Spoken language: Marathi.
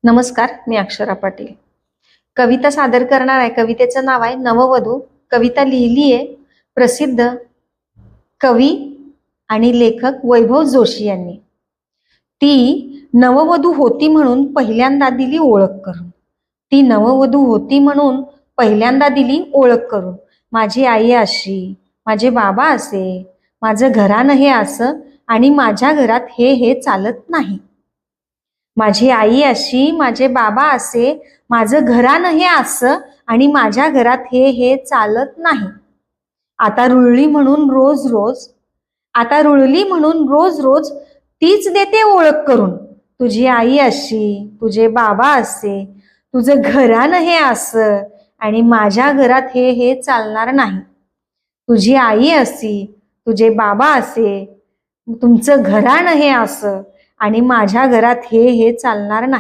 नमस्कार, मी अक्षरा पाटील. कविता सादर करणार आहे. कवितेचं नाव आहे नववधू. कविता लिहिली आहे प्रसिद्ध कवी आणि लेखक वैभव जोशी यांनी. ती नववधू होती म्हणून पहिल्यांदा दिली ओळख करून. ती नववधू होती म्हणून पहिल्यांदा दिली ओळख करून. माझी आई अशी, माझे बाबा असे, माझं घराणं हे असं आणि माझ्या घरात हे चालत नाही. माझी आई अशी, माझे बाबा असे, माझं घराणं हे असं आणि माझ्या घरात हे चालत नाही. आता रुळली म्हणून रोज रोज तीच देते ओळख करून. तुझी आई अशी, तुझे बाबा असे, तुझं घराणं हे असं आणि माझ्या घरात हे चालणार नाही. तुझी आई अशी, तुझे बाबा असे, तुमचं घराणं हे असं आणि माझ्या घरात हे चालणार नाही.